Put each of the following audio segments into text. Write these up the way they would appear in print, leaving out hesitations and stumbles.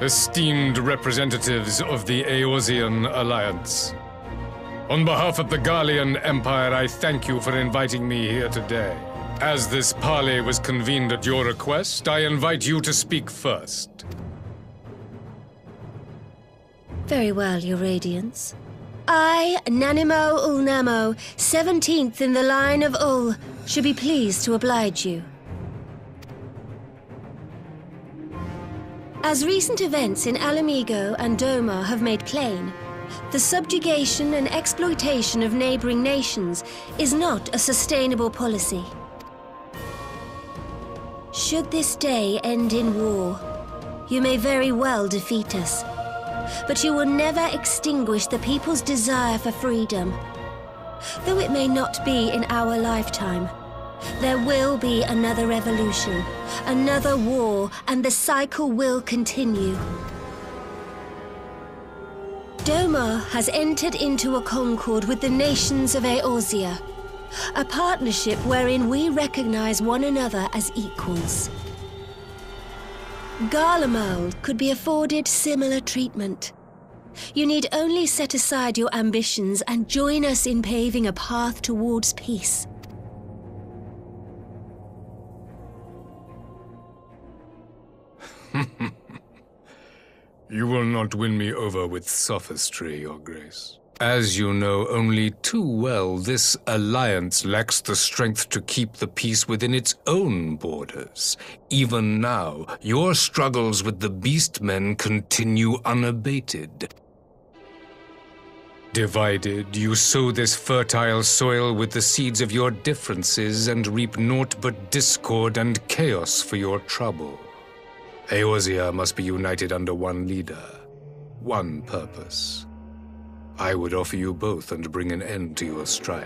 Esteemed representatives of the Eorzean Alliance, on behalf of the Gallian Empire, I thank you for inviting me here today. As this parley was convened at your request, I invite you to speak first. Very well, Your Radiance. I, Nanimo Ulnamo, 17th in the line of Ul, should be pleased to oblige you. As recent events in Alamigo and Doma have made plain, the subjugation and exploitation of neighboring nations is not a sustainable policy. Should this day end in war, you may very well defeat us, but you will never extinguish the people's desire for freedom. Though it may not be in our lifetime, there will be another revolution, another war, and the cycle will continue. Doma has entered into a concord with the nations of Eorzea, a partnership wherein we recognize one another as equals. Garlemald could be afforded similar treatment. You need only set aside your ambitions and join us in paving a path towards peace. You will not win me over with sophistry, Your Grace. As you know only too well, this alliance lacks the strength to keep the peace within its own borders. Even now, your struggles with the Beastmen continue unabated. Divided, you sow this fertile soil with the seeds of your differences and reap naught but discord and chaos for your trouble. Eorzea must be united under one leader, one purpose. I would offer you both and bring an end to your strife.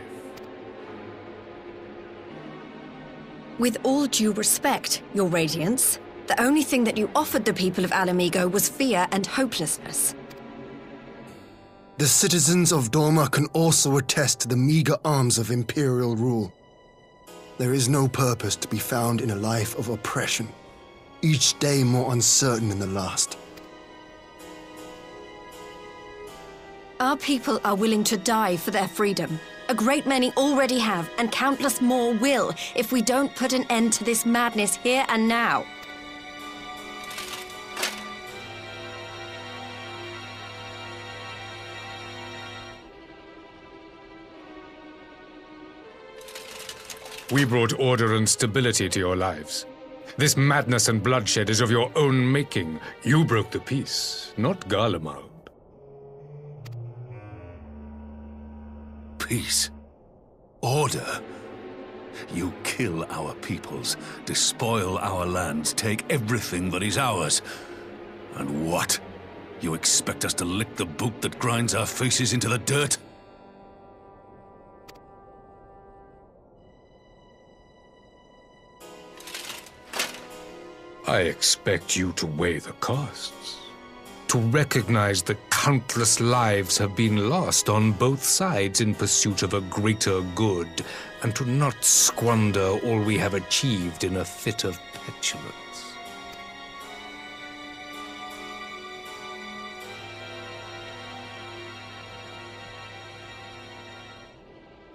With all due respect, Your Radiance, the only thing that you offered the people of Alamigo was fear and hopelessness. The citizens of Doma can also attest to the meager arms of imperial rule. There is no purpose to be found in a life of oppression, each day more uncertain than the last. Our people are willing to die for their freedom. A great many already have, and countless more will, if we don't put an end to this madness here and now. We brought order and stability to your lives. This madness and bloodshed is of your own making. You broke the peace, not Garlemald. Peace. Order. You kill our peoples, despoil our lands, take everything that is ours. And what? You expect us to lick the boot that grinds our faces into the dirt? I expect you to weigh the costs, to recognize that countless lives have been lost on both sides in pursuit of a greater good, and to not squander all we have achieved in a fit of petulance.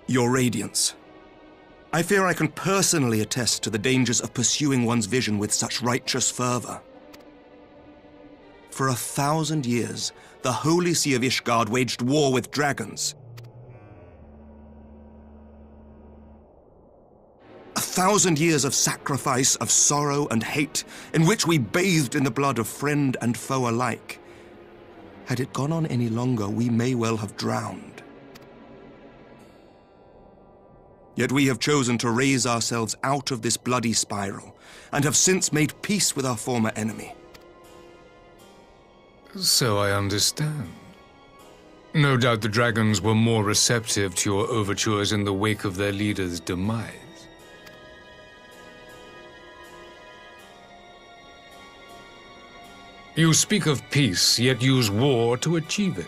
Your Radiance, I fear I can personally attest to the dangers of pursuing one's vision with such righteous fervor. For 1,000 years, the Holy See of Ishgard waged war with dragons. 1,000 years of sacrifice, of sorrow and hate, in which we bathed in the blood of friend and foe alike. Had it gone on any longer, we may well have drowned. Yet we have chosen to raise ourselves out of this bloody spiral, and have since made peace with our former enemy. So I understand. No doubt the dragons were more receptive to your overtures in the wake of their leader's demise. You speak of peace, yet use war to achieve it.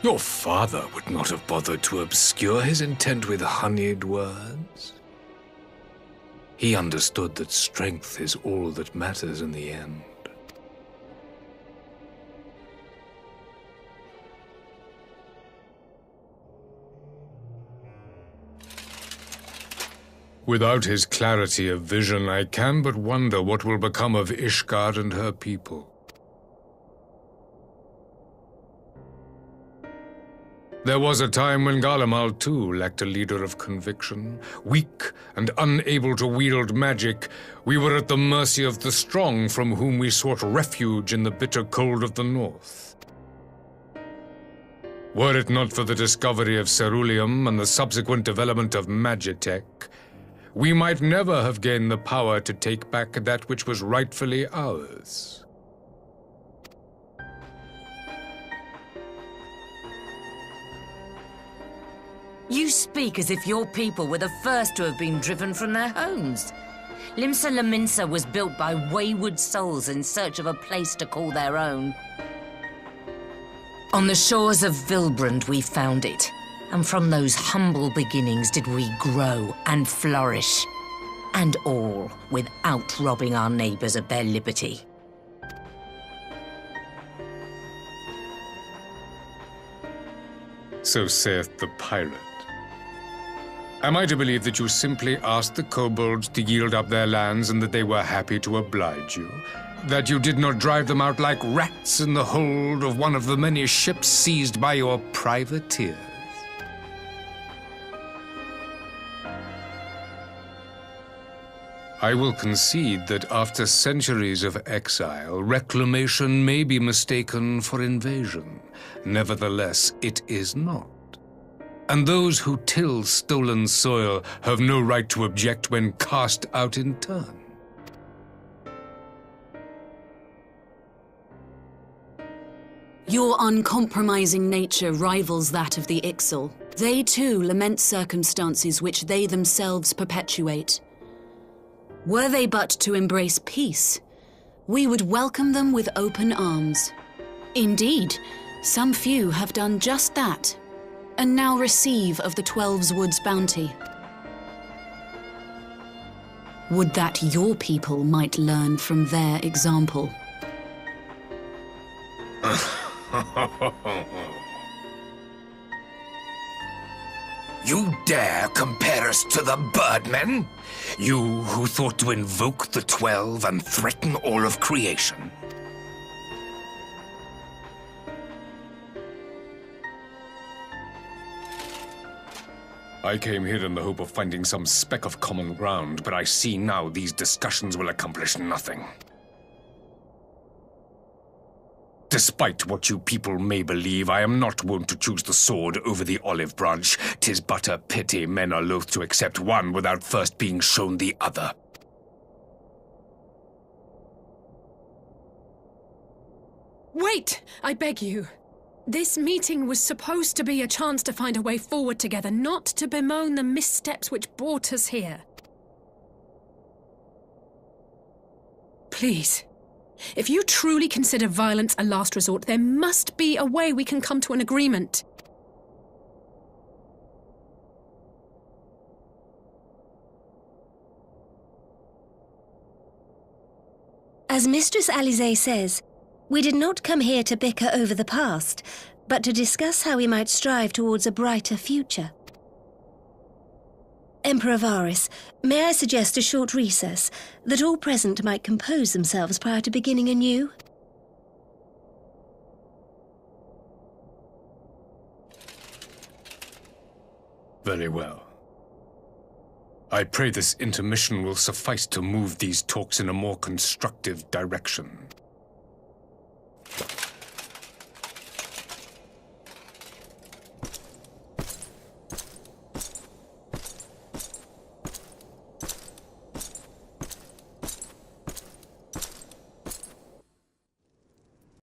Your father would not have bothered to obscure his intent with honeyed words. He understood that strength is all that matters in the end. Without his clarity of vision, I can but wonder what will become of Ishgard and her people. There was a time when Garlemald too lacked a leader of conviction. Weak and unable to wield magic, we were at the mercy of the strong from whom we sought refuge in the bitter cold of the north. Were it not for the discovery of ceruleum and the subsequent development of magitech, we might never have gained the power to take back that which was rightfully ours. You speak as if your people were the first to have been driven from their homes. Limsa Lominsa was built by wayward souls in search of a place to call their own. On the shores of Vilbrand we found it, and from those humble beginnings did we grow and flourish. And all without robbing our neighbors of their liberty. So saith the pirate. Am I to believe that you simply asked the kobolds to yield up their lands and that they were happy to oblige you? That you did not drive them out like rats in the hold of one of the many ships seized by your privateers? I will concede that after centuries of exile, reclamation may be mistaken for invasion. Nevertheless, it is not. And those who till stolen soil have no right to object when cast out in turn. Your uncompromising nature rivals that of the Ixal. They too lament circumstances which they themselves perpetuate. Were they but to embrace peace, we would welcome them with open arms. Indeed, some few have done just that, and now receive of the 12's Wood's bounty. Would that your people might learn from their example. You dare compare us to the Birdmen? You who thought to invoke the 12 and threaten all of creation? I came here in the hope of finding some speck of common ground, but I see now these discussions will accomplish nothing. Despite what you people may believe, I am not wont to choose the sword over the olive branch. 'Tis but a pity men are loath to accept one without first being shown the other. Wait, I beg you. This meeting was supposed to be a chance to find a way forward together, not to bemoan the missteps which brought us here. Please, if you truly consider violence a last resort, there must be a way we can come to an agreement. As Mistress Alisaie says, we did not come here to bicker over the past, but to discuss how we might strive towards a brighter future. Emperor Varys, may I suggest a short recess, that all present might compose themselves prior to beginning anew? Very well. I pray this intermission will suffice to move these talks in a more constructive direction.